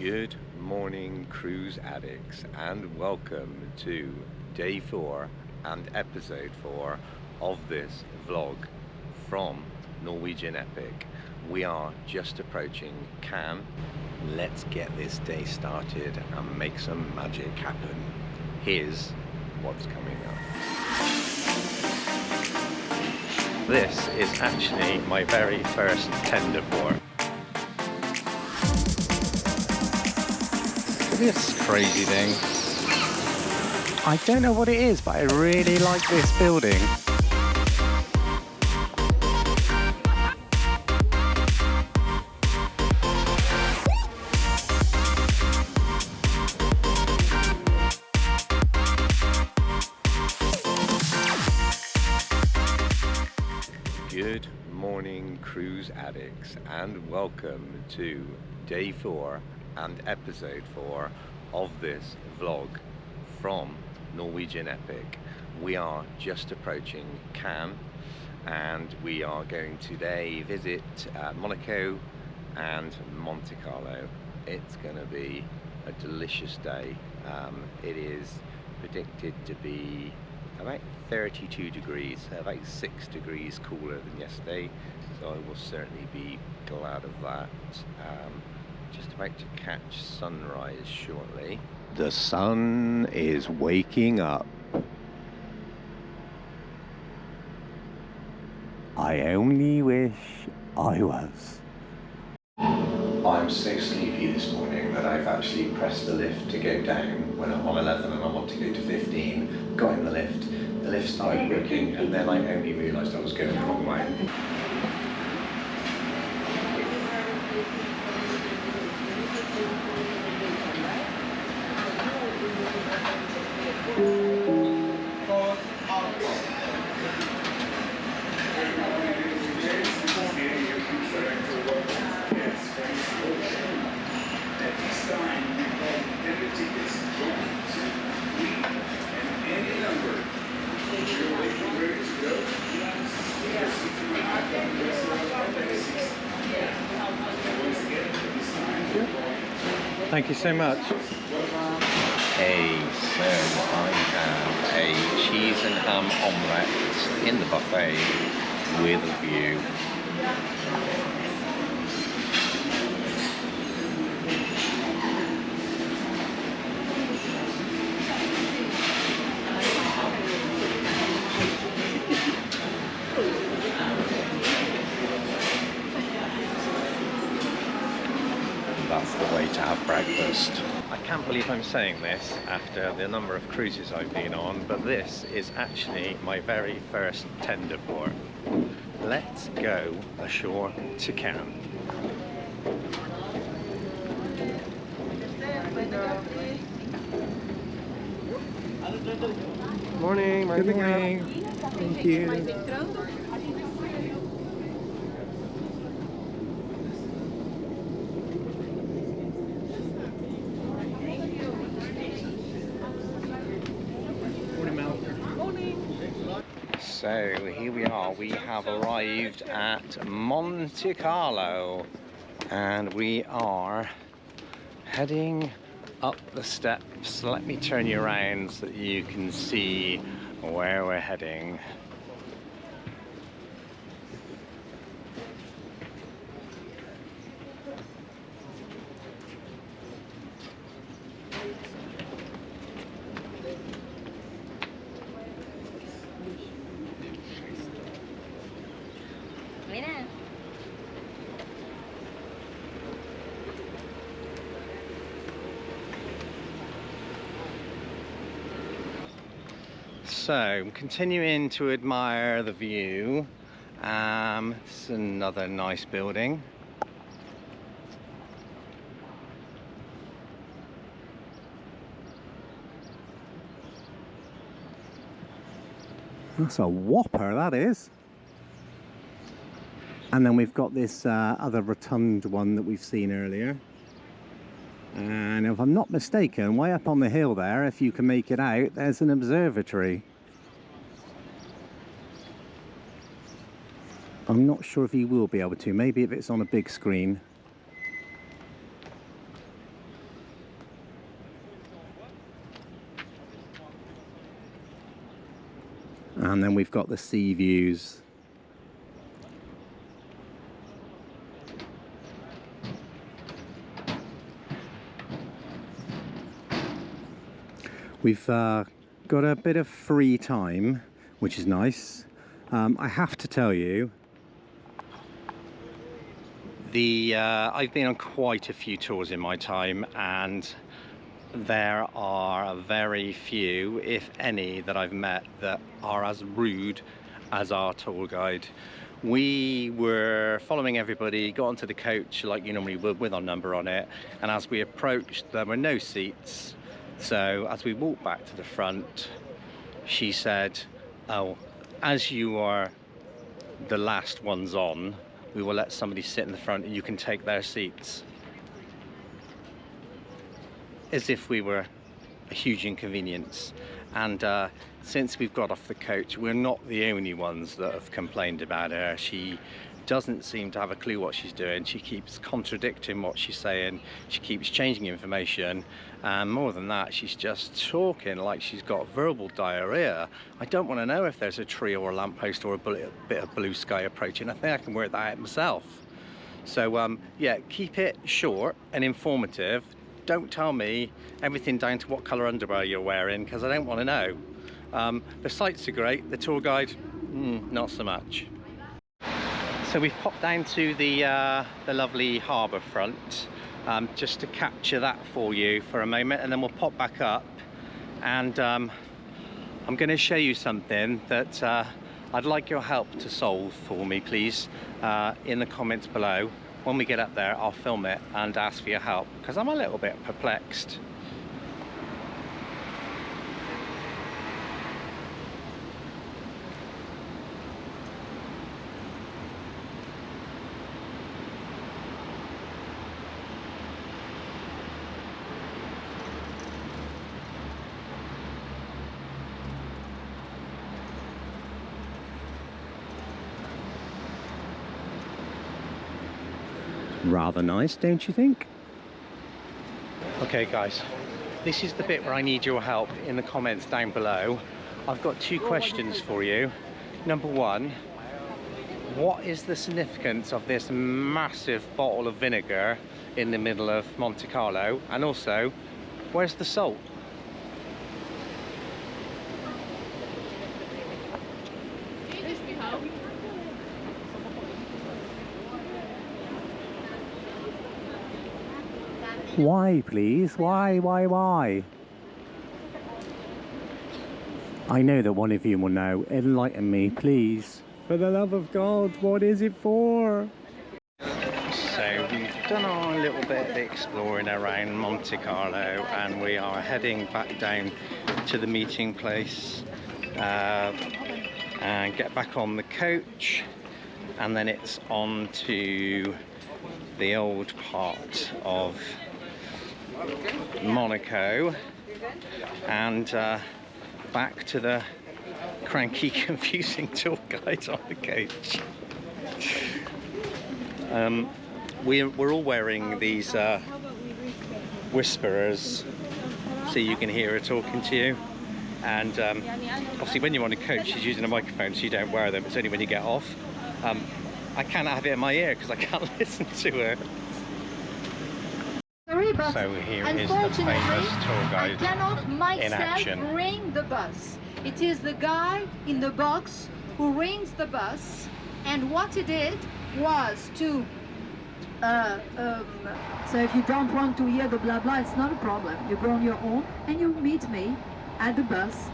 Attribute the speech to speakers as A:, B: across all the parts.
A: Good morning, cruise addicts, and welcome to day 4 and episode 4 of this vlog from Norwegian Epic. We are just approaching Cannes. Let's get this day started and make some magic happen. Here's what's coming up. This is actually my very first tender port. This crazy thing. I don't know what it is, but I really like this building. Good morning, cruise addicts, and welcome to day 4 and episode 4 of this vlog from Norwegian Epic. We are just approaching Cannes and we are going to today visit Monaco and Monte Carlo. It's going to be a delicious day. It is predicted to be about 32 degrees, about 6 degrees cooler than yesterday, so I will certainly be glad of that. Just about to catch sunrise shortly. The sun is waking up. I only wish I was. I'm so sleepy this morning that I've actually pressed the lift to go down when I'm on 11 and I want to go to 15. Got in the lift started working, and then I only realised I was going the wrong way. Thank you so much. Hey, so I have a cheese and ham omelette in the buffet with a view. That's the way to have breakfast. I can't believe I'm saying this after the number of cruises I've been on, but this is actually my very first tender port. Let's go ashore to Cannes. Morning, good morning. Thank you. So here we are, we have arrived at Monte Carlo and we are heading up the steps. Let me turn you around so that you can see where we're heading. So I'm continuing to admire the view. It's another nice building. That's a whopper, that is. And then we've got this other rotund one that we've seen earlier. And if I'm not mistaken, way up on the hill there, if you can make it out, there's an observatory. I'm not sure if you will be able to, maybe if it's on a big screen.
B: And then we've got the sea views. We've got a bit of free time, which is nice. I have to tell you, I've been on quite a few tours in my time, and there are very few, if any, that I've met that are as rude as our tour guide. We were following everybody, got onto the coach like you normally would with our number on it, and as we approached there were no seats. So as we walked back to the front, she said, "Oh, as you are the last ones on, we will let somebody sit in the front and you can take their seats." As if we were a huge inconvenience. And since we've got off the coach, we're not the only ones that have complained about her. She doesn't seem to have a clue what she's doing. She keeps contradicting what she's saying. She keeps changing information. And more than that, she's just talking like she's got verbal diarrhea. I don't want to know if there's a tree or a lamppost or a bit of blue sky approaching. I think I can work that out myself. So yeah, keep it short and informative. Don't tell me everything down to what colour underwear you're wearing, because I don't want to know. The sights are great, the tour guide, not so much. So we've popped down to the lovely harbour front, just to capture that for you for a moment, and then we'll pop back up, and I'm going to show you something that I'd like your help to solve for me, please, in the comments below. When we get up there, I'll film it and ask for your help, because I'm a little bit perplexed. Rather nice, don't you think? Okay guys, this is the bit where I need your help in the comments down below. I've got two questions for you. Number one, what is the significance of this massive bottle of vinegar in the middle of Monte Carlo? And also, where's the salt? Why, please? Why? I know that one of you will know. Enlighten me, please. For the love of God, what is it for? So we've done our little bit of exploring around Monte Carlo, and we are heading back down to the meeting place and get back on the coach, and then it's on to the old part of Monaco and back to the cranky, confusing tour guide on the coach. We're all wearing these whisperers so you can hear her talking to you, and obviously when you're on a coach she's using a microphone, so you don't wear them. It's only when you get off. I can't have it in my ear because I can't listen to her. So here is the famous tour guide
C: I cannot myself
B: in action.
C: Ring the bus. It is the guy in the box who rings the bus, and what he did was to so if you don't want to hear the blah blah, it's not a problem. You go on your own and you meet me at the bus.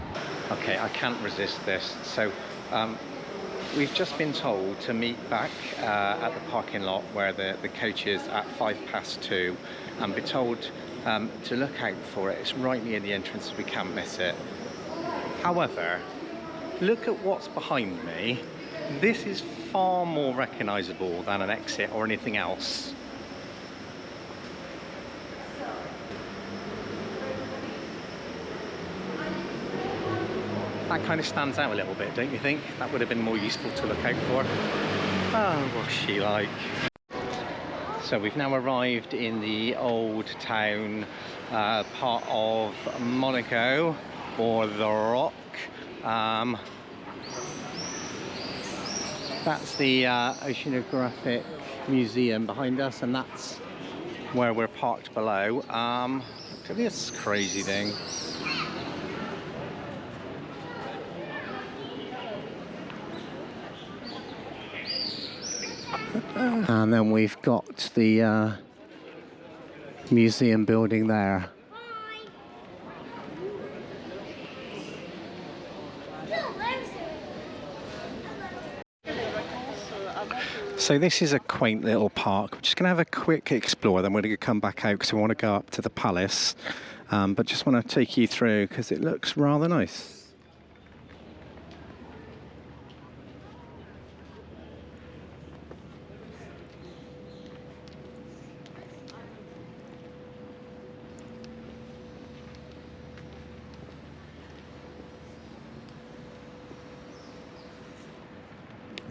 B: Okay, I can't resist this. So we've just been told to meet back at the parking lot where the coach is at 2:05, and be told to look out for it. It's right near the entrance, so we can't miss it. However, look at what's behind me. This is far more recognisable than an exit or anything else. That kind of stands out a little bit, don't you think? That would have been more useful to look out for. Oh, what's she like? So we've now arrived in the old town part of Monaco, or the Rock. That's the Oceanographic Museum behind us, and that's where we're parked below. Look at this crazy thing. And then we've got the museum building there. So this is a quaint little park. We're just going to have a quick explore, then we're going to come back out because we want to go up to the palace. But just want to take you through because it looks rather nice.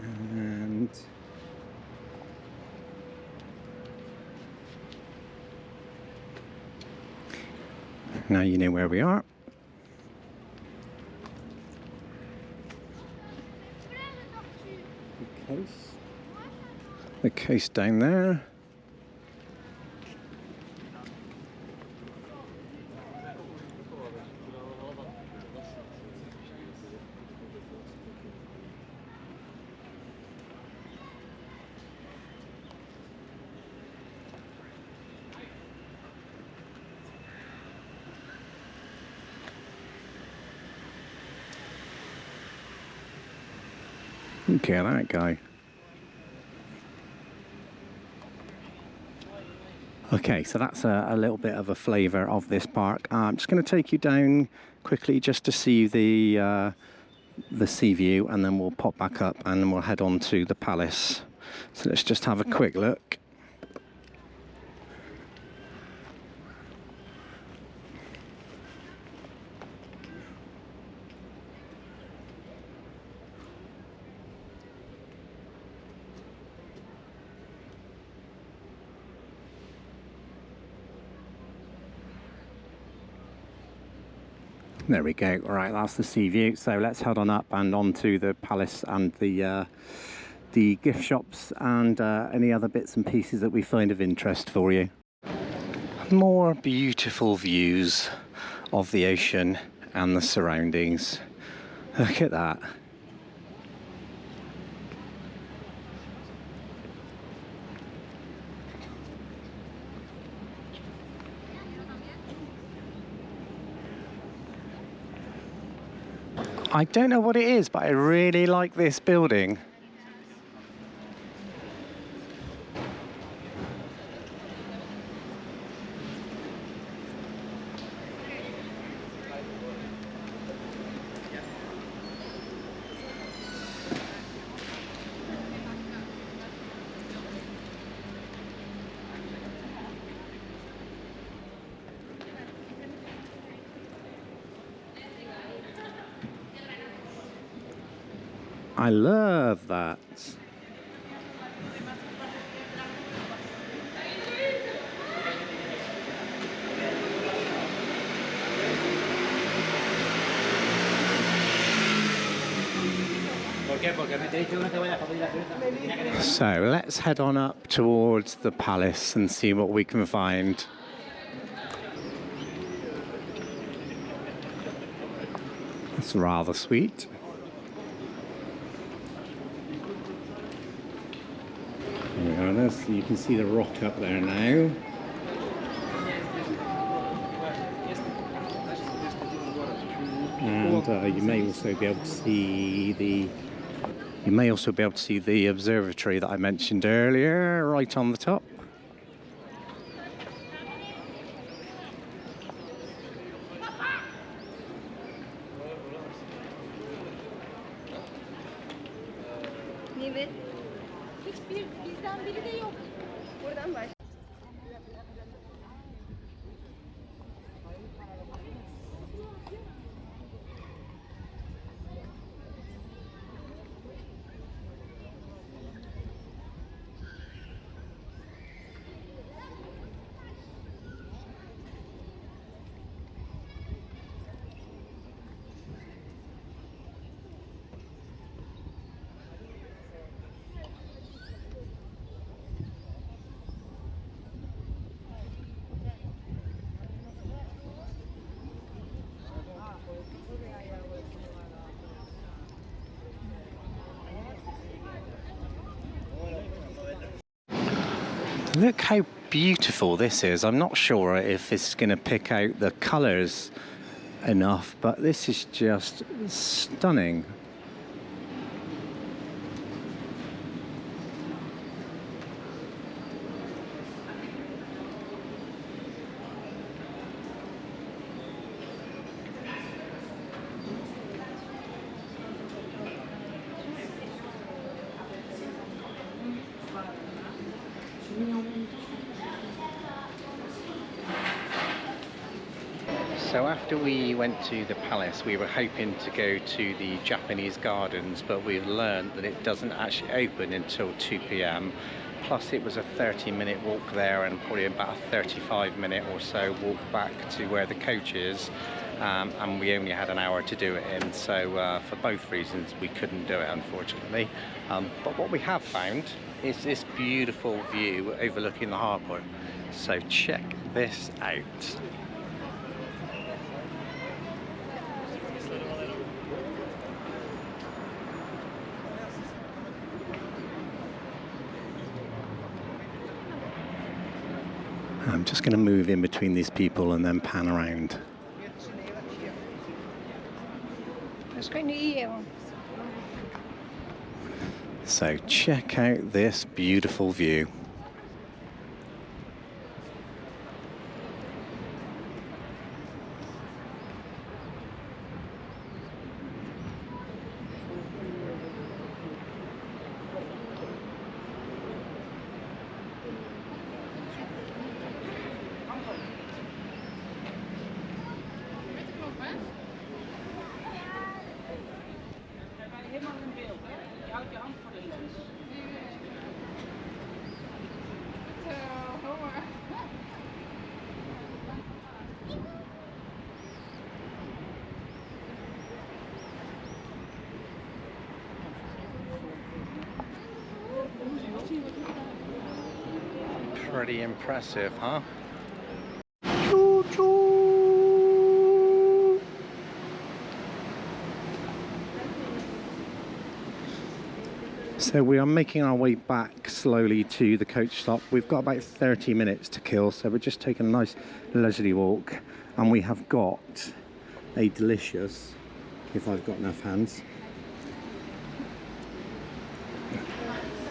B: And now you know where we are. The coast down there. Look at that guy. Okay, so that's a little bit of a flavour of this park. I'm just going to take you down quickly just to see the sea view, and then we'll pop back up and then we'll head on to the palace. So let's just have a quick look. There we go. All right, that's the sea view. So let's head on up and on to the palace and the gift shops and any other bits and pieces that we find of interest for you. More beautiful views of the ocean and the surroundings. Look at that. I don't know what it is, but I really like this building. I love that. So let's head on up towards the palace and see what we can find. It's rather sweet. So you can see the rock up there now. And you may also be able to see the observatory that I mentioned earlier, right on the top. Look how beautiful this is. I'm not sure if it's going to pick out the colours enough, but this is just stunning. So after we went to the palace, we were hoping to go to the Japanese gardens, but we've learned that it doesn't actually open until 2 p.m. Plus it was a 30-minute walk there and probably about a 35-minute or so walk back to where the coach is, and we only had an hour to do it in, so for both reasons we couldn't do it, unfortunately. But what we have found is this beautiful view overlooking the harbour, so check this out. I'm just going to move in between these people and then pan around. So check out this beautiful view. Pretty impressive, huh? Choo-choo! So we are making our way back slowly to the coach stop. We've got about 30 minutes to kill, so we're just taking a nice leisurely walk, and we have got a delicious, if I've got enough hands,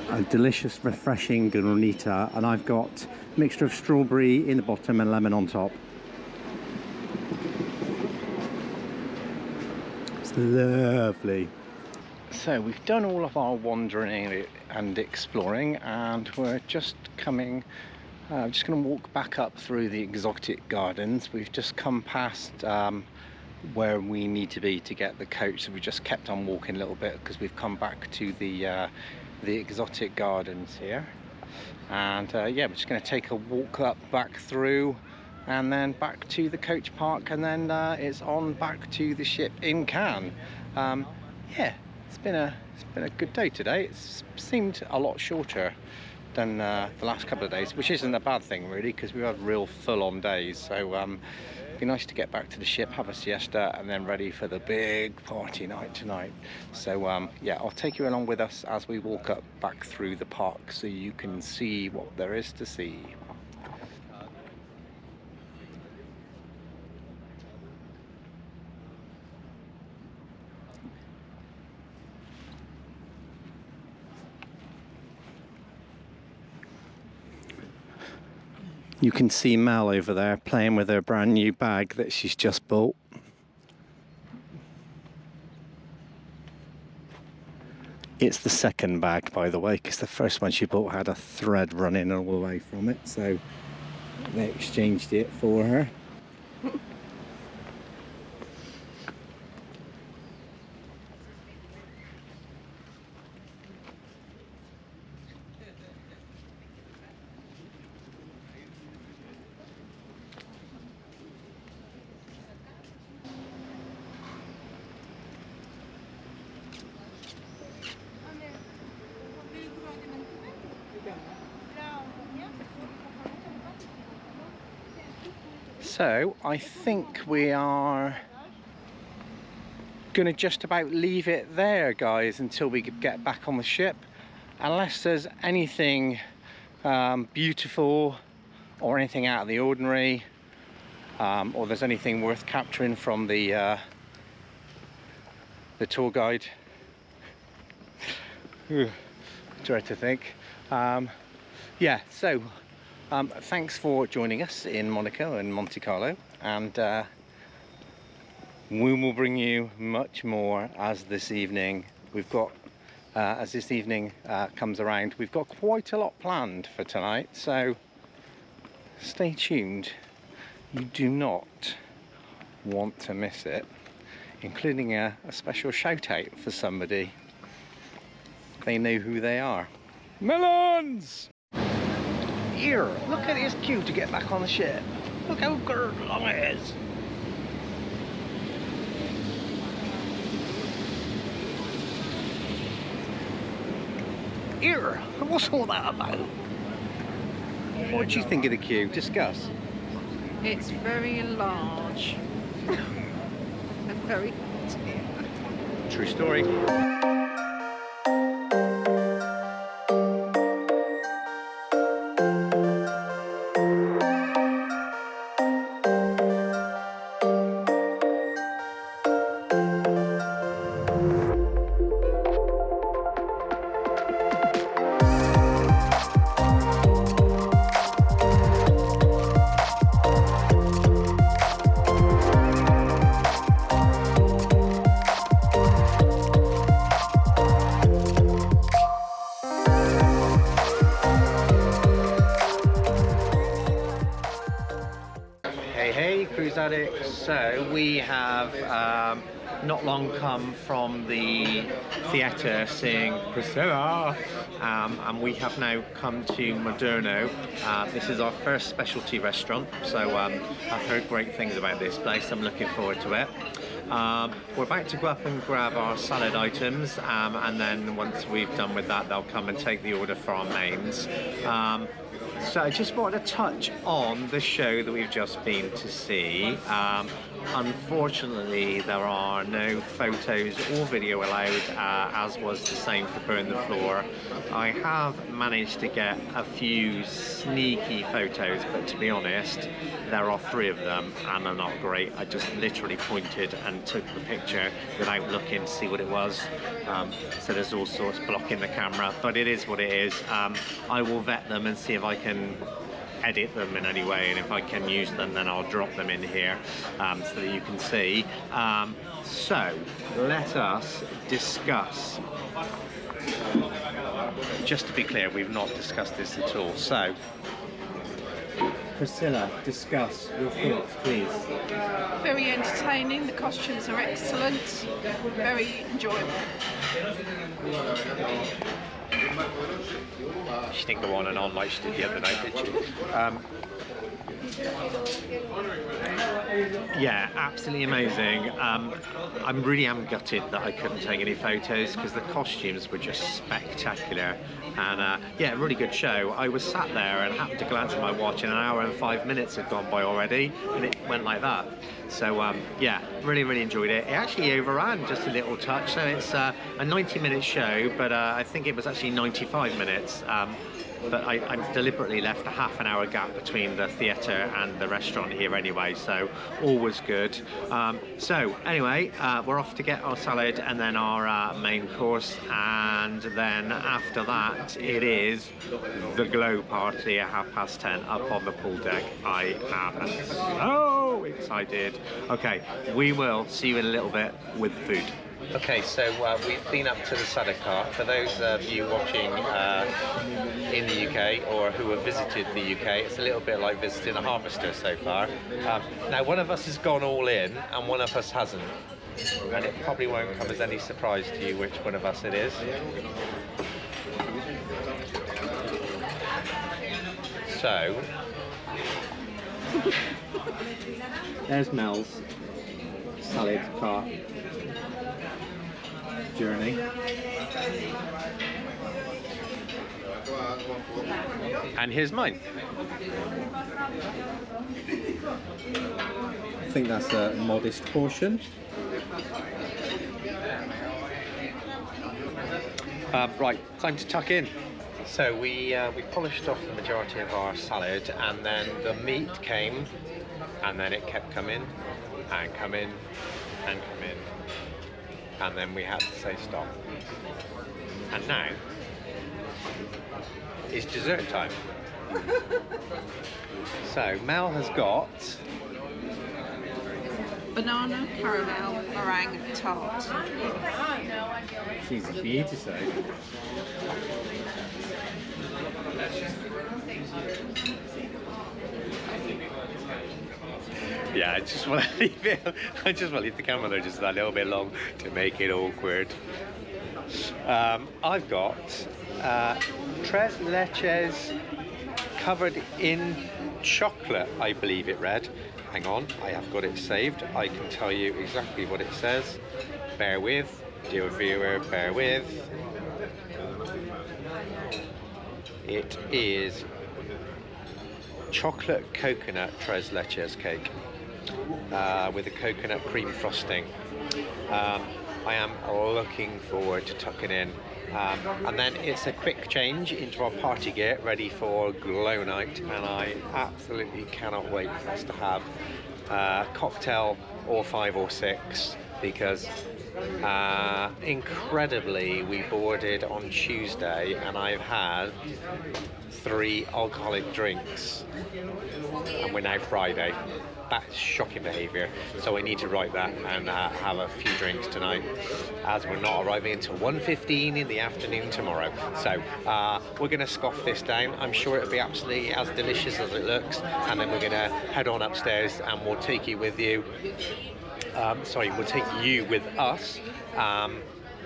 B: a delicious refreshing granita, and I've got a mixture of strawberry in the bottom and lemon on top. It's lovely. So we've done all of our wandering and exploring, and we're just coming, just going to walk back up through the exotic gardens. We've just come past where we need to be to get the coach, so we just kept on walking a little bit because we've come back to the exotic gardens here, and yeah, we're just going to take a walk up back through and then back to the coach park, and then it's on back to the ship in Cannes. Yeah, it's been a good day today. It's seemed a lot shorter than the last couple of days, which isn't a bad thing really, because we've had real full-on days. So it'd be nice to get back to the ship, have a siesta, and then ready for the big party night tonight. So yeah, I'll take you along with us as we walk up back through the park so you can see what there is to see. You can see Mel over there playing with her brand new bag that she's just bought. It's the second bag, by the way, because the first one she bought had a thread running all the way from it, so they exchanged it for her. So I think we are gonna just about leave it there, guys, until we get back on the ship, unless there's anything beautiful or anything out of the ordinary, or there's anything worth capturing from the tour guide. Try to think. Yeah, so thanks for joining us in Monaco and Monte Carlo, and we will bring you much more as this evening comes around. We've got quite a lot planned for tonight, so stay tuned. You do not want to miss it, including a special shout out for somebody. They know who they are. Melons! Here, look at this queue to get back on the ship. Look how good long it is. Here, what's all that about? What do you think of the queue? Discuss.
D: It's very large and very hot here.
B: True story. Hey cruise addicts, so we have not long come from the theatre seeing Priscilla, and we have now come to Moderno. This is our first specialty restaurant, so I've heard great things about this place. I'm looking forward to it. We're about to go up and grab our salad items, and then once we've done with that, they'll come and take the order for our mains. So I just wanted to touch on the show that we've just been to see. Unfortunately, there are no photos or video allowed, as was the same for Burn the Floor. I have managed to get a few sneaky photos, but to be honest, there are 3 of them and they're not great. I just literally pointed and took the picture without looking to see what it was. So there's all sorts blocking the camera, but it is what it is. I will vet them and see if I can edit them in any way, and if I can use them, then I'll drop them in here so that you can see. So let us discuss. Just to be clear, we've not discussed this at all. So Priscilla, discuss your thoughts, please.
D: Very entertaining, the costumes are excellent, very enjoyable.
B: She didn't go on and on like she did the other night, did she? Yeah, absolutely amazing. I really am gutted that I couldn't take any photos because the costumes were just spectacular, and yeah, really good show. I was sat there and happened to glance at my watch and 1 hour and 5 minutes had gone by already, and it went like that. So yeah, really enjoyed it. It actually overran just a little touch, so it's a 90-minute show, but I think it was actually 95 minutes. But I deliberately left a half an hour gap between the theatre and the restaurant here anyway, so all was good. So anyway, we're off to get our salad and then our main course, and then after that it is the glow party at 10:30 up on the pool deck. I am so excited. Okay, we will see you in a little bit with food. Okay, so we've been up to the salad cart. For those of you watching in the UK or who have visited the UK, it's a little bit like visiting a harvester so far. Now, one of us has gone all in and one of us hasn't. And it probably won't come as any surprise to you which one of us it is. So, there's Mel's salad cart journey. And here's mine. I think that's a modest portion. Right, time to tuck in. So we polished off the majority of our salad, and then the meat came, and then it kept coming and coming and coming, and then we had to say stop. And now it's dessert time. So Mel has got
D: banana caramel meringue tart.
B: it's easy for you to say. Yeah, I just want to leave it. I just want to leave the camera there just a little bit long to make it awkward. I've got tres leches covered in chocolate, I believe it read. Hang on, I have got it saved. I can tell you exactly what it says. Bear with, dear viewer, bear with. It is chocolate coconut tres leches cake with a coconut cream frosting. I am looking forward to tucking in. And then it's a quick change into our party gear ready for glow night, and I absolutely cannot wait for us to have cocktail or 5 or 6, because incredibly we boarded on Tuesday and I've had 3 alcoholic drinks and we're now Friday. That's shocking behaviour, so I need to write that and have a few drinks tonight, as we're not arriving until 1:15 in the afternoon tomorrow. So we're going to scoff this down. I'm sure it'll be absolutely as delicious as it looks, and then we're going to head on upstairs and we'll take you with you. We'll take you with us.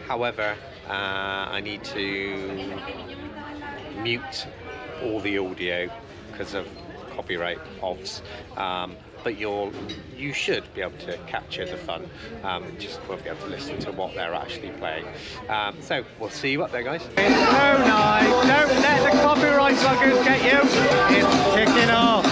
B: However, I need to mute all the audio because of copyright obs. But you should be able to capture the fun. Just won't be able to listen to what they're actually playing. So we'll see you up there, guys. It's so nice. Don't let the copyright buggers get you. It's kicking off.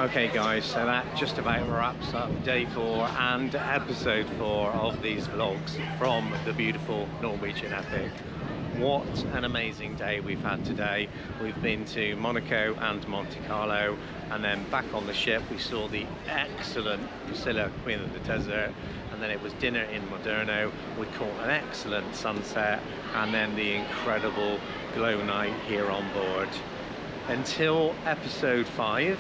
B: Okay guys, so that just about wraps up day 4 and episode 4 of these vlogs from the beautiful Norwegian Epic. What an amazing day we've had today. We've been to Monaco and Monte Carlo, and then back on the ship we saw the excellent Priscilla, Queen of the Desert, and then it was dinner in Moderno. We caught an excellent sunset, and then the incredible glow night here on board. Until episode 5,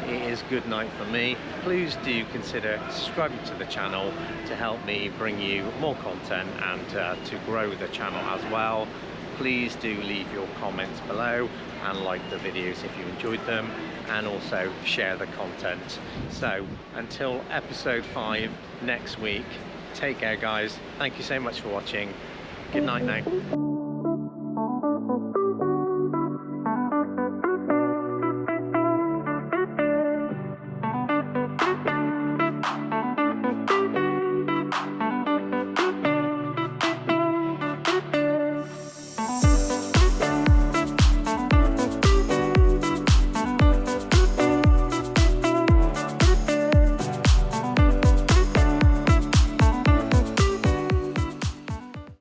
B: it is good night for me. Please do consider subscribing to the channel to help me bring you more content and to grow the channel as well. please do leave your comments below and like the videos if you enjoyed them, and also share the content. So until episode 5 next week, take care guys. Thank you so much for watching. Good night now.